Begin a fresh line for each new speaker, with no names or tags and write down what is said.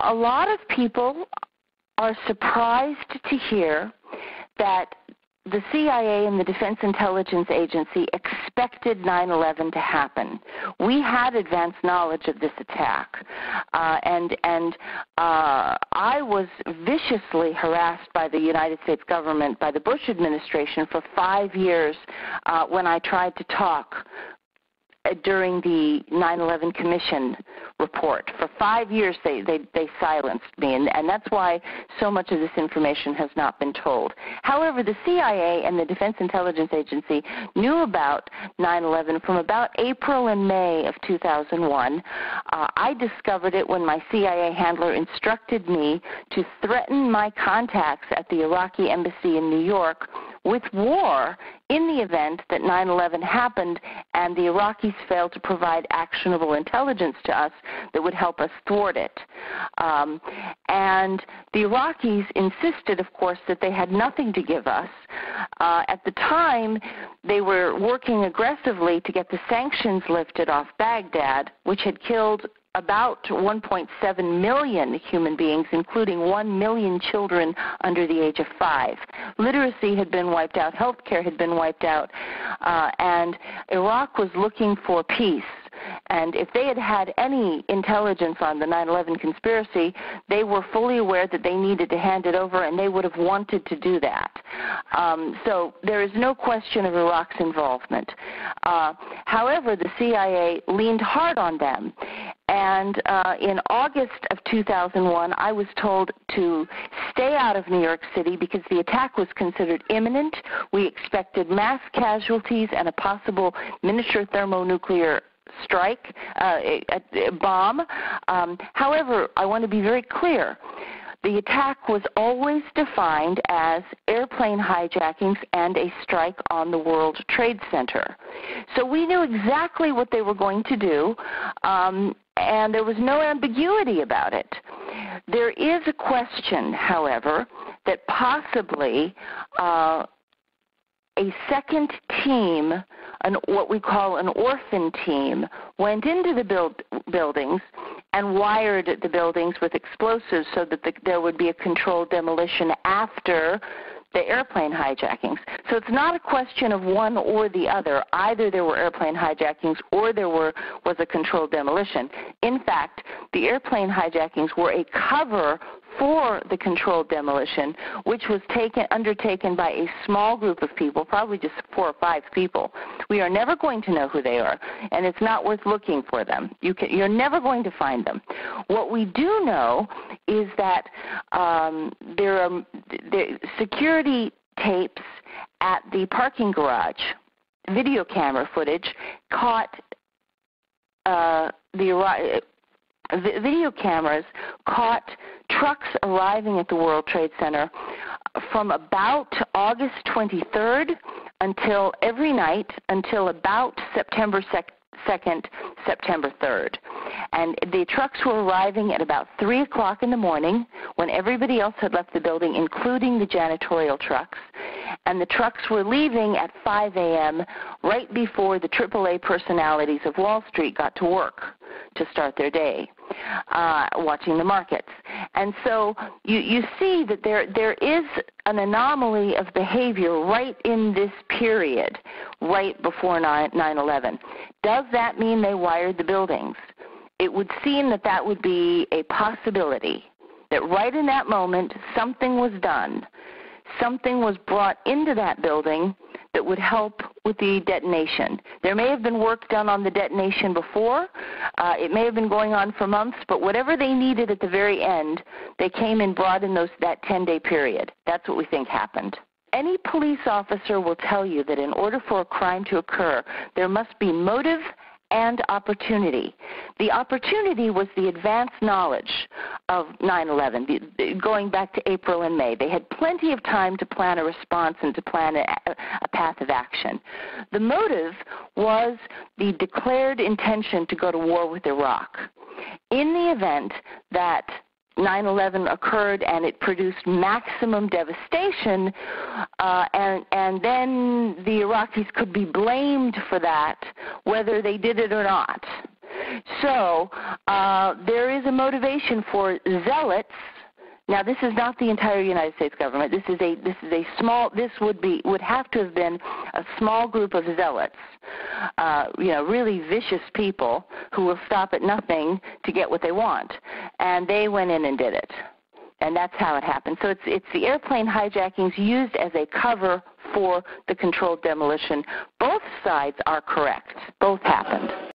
a lot of people are surprised to hear that the CIA and the Defense Intelligence Agency expected 9/11 to happen. We had advanced knowledge of this attack, and I was viciously harassed by the United States government, by the Bush administration, for 5 years when I tried to talk during the 9/11 Commission report. For 5 years they silenced me, and that's why so much of this information has not been told. However, the CIA and the Defense Intelligence Agency knew about 9/11 from about April and May of 2001. I discovered it when my CIA handler instructed me to threaten my contacts at the Iraqi embassy in New York with war in the event that 9/11 happened and the Iraqis failed to provide actionable intelligence to us that would help us thwart it. And the Iraqis insisted, of course, that they had nothing to give us. At the time, they were working aggressively to get the sanctions lifted off Baghdad, which had killed about 1.7 million human beings, including 1 million children under the age of 5. Literacy had been wiped out, healthcare had been wiped out, and Iraq was looking for peace. And if they had had any intelligence on the 9/11 conspiracy, they were fully aware that they needed to hand it over, and they would have wanted to do that. So there is no question of Iraq's involvement. However, the CIA leaned hard on them. And in August of 2001, I was told to stay out of New York City because the attack was considered imminent. We expected mass casualties and a possible miniature thermonuclear strike, a bomb. However, I want to be very clear. The attack was always defined as airplane hijackings and a strike on the World Trade Center. So we knew exactly what they were going to do, and there was no ambiguity about it. There is a question, however, that possibly a second team, what we call an orphan team, went into the buildings and wired the buildings with explosives so that there would be a controlled demolition after the airplane hijackings. So it's not a question of one or the other. Either there were airplane hijackings or there was a controlled demolition. In fact, the airplane hijackings were a cover for the controlled demolition, which was undertaken by a small group of people, probably just 4 or 5 people. We are never going to know who they are, and it's not worth looking for them. You're never going to find them. What we do know is that there are security tapes at the parking garage, video camera footage, caught video cameras caught trucks arriving at the World Trade Center from about August 23rd until every night until about September 2nd, September 3rd. And the trucks were arriving at about 3 o'clock in the morning when everybody else had left the building, including the janitorial trucks. And the trucks were leaving at 5 a.m. right before the AAA personalities of Wall Street got to work to start their day, watching the markets. And so you see that there is an anomaly of behavior right in this period, right before 9/11. Does that mean they wired the buildings? It would seem that that would be a possibility, that right in that moment something was done. Something was brought into that building that would help with the detonation. There may have been work done on the detonation before. It may have been going on for months, but whatever they needed at the very end, they came and brought in that 10-day period. That's what we think happened. Any police officer will tell you that in order for a crime to occur, there must be motive and opportunity. The opportunity was the advanced knowledge of 9/11, going back to April and May. They had plenty of time to plan a response and to plan a path of action. The motive was the declared intention to go to war with Iraq. In the event that 9/11 occurred and it produced maximum devastation, and then the Iraqis could be blamed for that, whether they did it or not. So there is a motivation for zealots. Now, this is not the entire United States government. This is a small. This would have to have been a small group of zealots, really vicious people who will stop at nothing to get what they want, and they went in and did it, and that's how it happened. So it's the airplane hijackings used as a cover for the controlled demolition. Both sides are correct. Both happened.